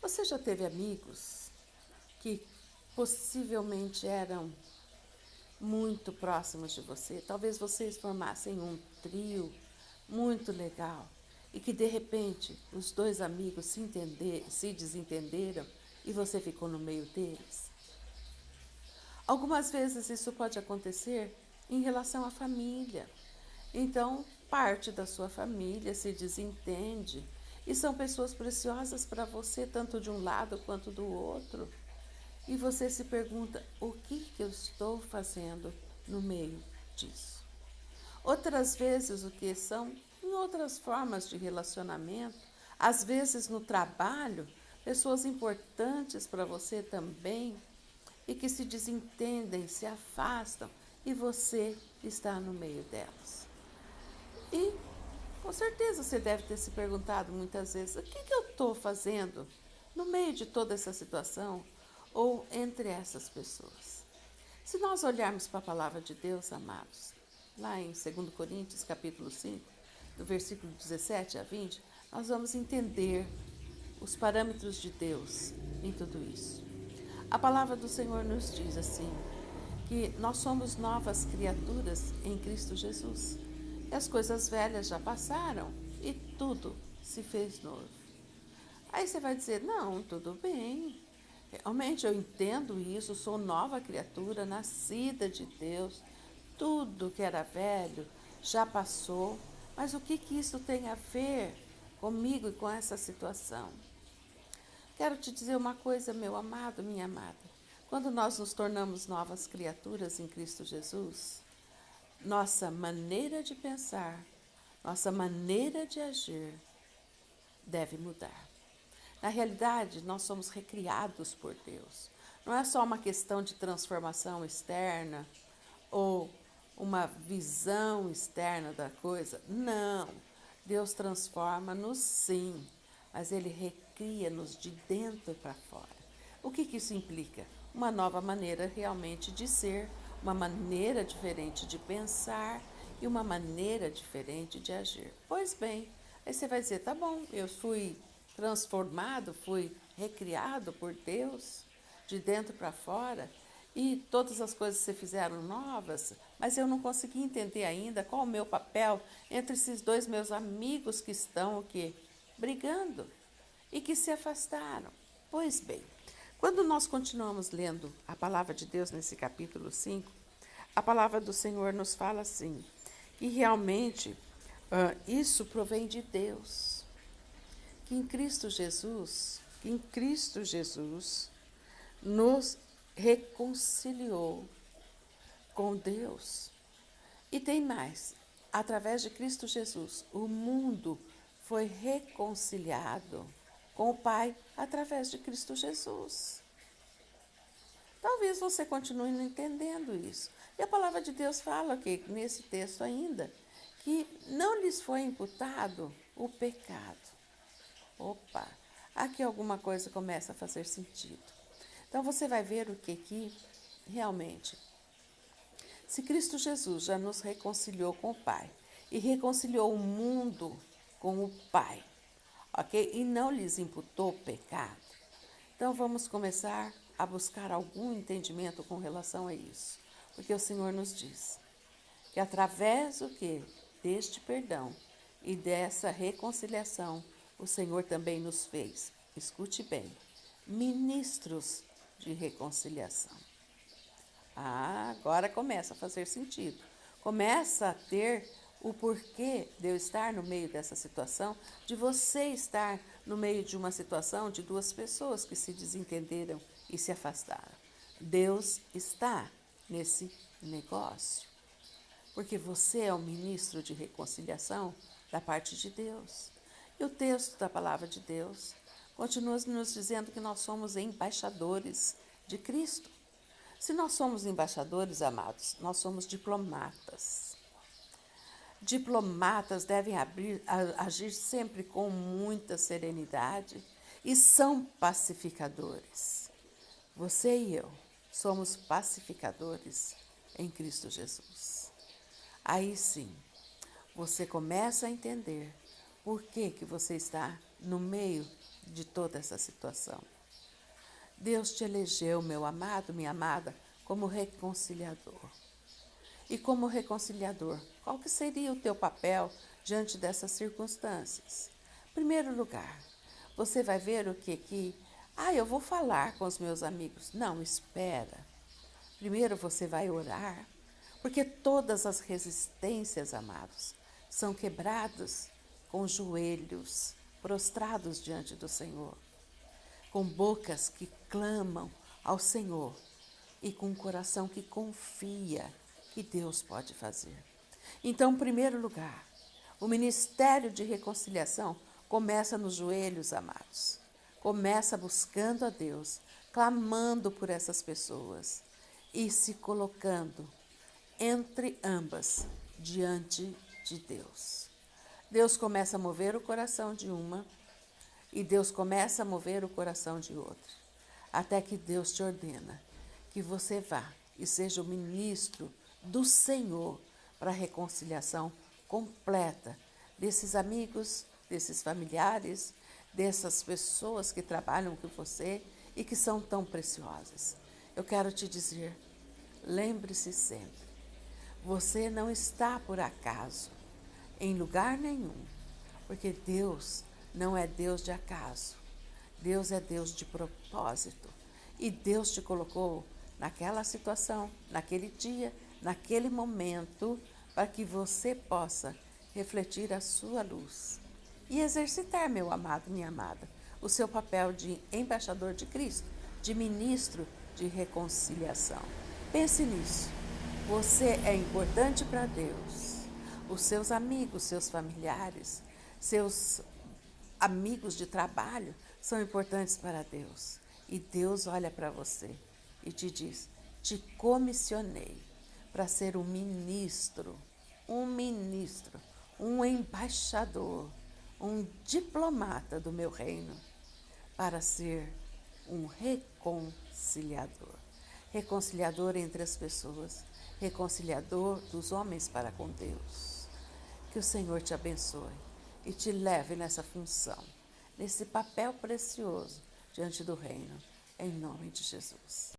Você já teve amigos que possivelmente eram muito próximos de você? Talvez vocês formassem um trio muito legal e que de repente os dois amigos se desentenderam e você ficou no meio deles. Algumas vezes isso pode acontecer em relação à família. Então, parte da sua família se desentende e são pessoas preciosas para você, tanto de um lado quanto do outro. E você se pergunta: o que eu estou fazendo no meio disso? Outras vezes, o que são em outras formas de relacionamento, às vezes no trabalho, pessoas importantes para você também e que se desentendem, se afastam e você está no meio delas. E com certeza você deve ter se perguntado muitas vezes: o que eu estou fazendo no meio de toda essa situação ou entre essas pessoas? Se nós olharmos para a palavra de Deus, amados, lá em 2 Coríntios, capítulo 5, do versículo 17 a 20, nós vamos entender os parâmetros de Deus em tudo isso. A palavra do Senhor nos diz assim, que nós somos novas criaturas em Cristo Jesus. E as coisas velhas já passaram e tudo se fez novo. Aí você vai dizer: não, tudo bem. Realmente eu entendo isso, sou nova criatura, nascida de Deus. Tudo que era velho já passou. Mas o que isso tem a ver comigo e com essa situação? Quero te dizer uma coisa, meu amado, minha amada. Quando nós nos tornamos novas criaturas em Cristo Jesus, nossa maneira de pensar, nossa maneira de agir deve mudar. Na realidade, nós somos recriados por Deus. Não é só uma questão de transformação externa ou uma visão externa da coisa. Não. Deus transforma-nos sim, mas Ele recria-nos de dentro para fora. O que isso implica? Uma nova maneira realmente de ser, uma maneira diferente de pensar e uma maneira diferente de agir. Pois bem, aí você vai dizer: tá bom, eu fui transformado, fui recriado por Deus, de dentro para fora, e todas as coisas se fizeram novas, mas eu não consegui entender ainda qual o meu papel entre esses dois meus amigos que estão o quê? Brigando e que se afastaram. Pois bem, quando nós continuamos lendo a palavra de Deus nesse capítulo 5, a palavra do Senhor nos fala assim, que realmente isso provém de Deus, que em Cristo Jesus nos reconciliou com Deus. E tem mais, através de Cristo Jesus, o mundo foi reconciliado com o Pai através de Cristo Jesus. Talvez você continue não entendendo isso. E a palavra de Deus fala que, nesse texto ainda, que não lhes foi imputado o pecado. Opa, aqui alguma coisa começa a fazer sentido. Então você vai ver o que realmente, se Cristo Jesus já nos reconciliou com o Pai e reconciliou o mundo com o Pai, ok? E não lhes imputou pecado. Então vamos começar a buscar algum entendimento com relação a isso. Porque o Senhor nos diz que através do que? Deste perdão e dessa reconciliação, o Senhor também nos fez, escute bem, ministros de reconciliação. Agora começa a fazer sentido. Começa a ter o porquê de eu estar no meio dessa situação, de você estar no meio de uma situação de duas pessoas que se desentenderam e se afastaram. Deus está nesse negócio, porque você é o ministro de reconciliação da parte de Deus. E o texto da palavra de Deus continua nos dizendo que nós somos embaixadores de Cristo. Se nós somos embaixadores, amados, nós somos diplomatas. Diplomatas devem agir sempre com muita serenidade e são pacificadores. Você e eu somos pacificadores em Cristo Jesus. Aí sim, você começa a entender por que você está no meio de toda essa situação. Deus te elegeu, meu amado, minha amada, como reconciliador. E como reconciliador, qual que seria o teu papel diante dessas circunstâncias? Em primeiro lugar, você vai ver o que eu vou falar com os meus amigos. Não, espera. Primeiro você vai orar, porque todas as resistências, amados, são quebradas com joelhos prostrados diante do Senhor, com bocas que clamam ao Senhor e com um coração que confia que Deus pode fazer. Então, em primeiro lugar, o ministério de reconciliação começa nos joelhos, amados. Começa buscando a Deus, clamando por essas pessoas e se colocando entre ambas diante de Deus. Deus começa a mover o coração de uma e Deus começa a mover o coração de outra, até que Deus te ordena que você vá e seja o ministro do Senhor para a reconciliação completa desses amigos, desses familiares, dessas pessoas que trabalham com você e que são tão preciosas. Eu quero te dizer, lembre-se sempre, você não está por acaso em lugar nenhum, porque Deus não é Deus de acaso. Deus é Deus de propósito. E Deus te colocou naquela situação, naquele dia, naquele momento, para que você possa refletir a sua luz e exercitar, meu amado, minha amada, o seu papel de embaixador de Cristo, de ministro de reconciliação. Pense nisso. Você é importante para Deus. Os seus amigos, seus familiares, seus amigos de trabalho são importantes para Deus. E Deus olha para você e te diz: te comissionei para ser um ministro, um embaixador, um diplomata do meu reino, para ser um reconciliador. Reconciliador entre as pessoas, reconciliador dos homens para com Deus. Que o Senhor te abençoe e te leve nessa função, nesse papel precioso diante do reino, em nome de Jesus.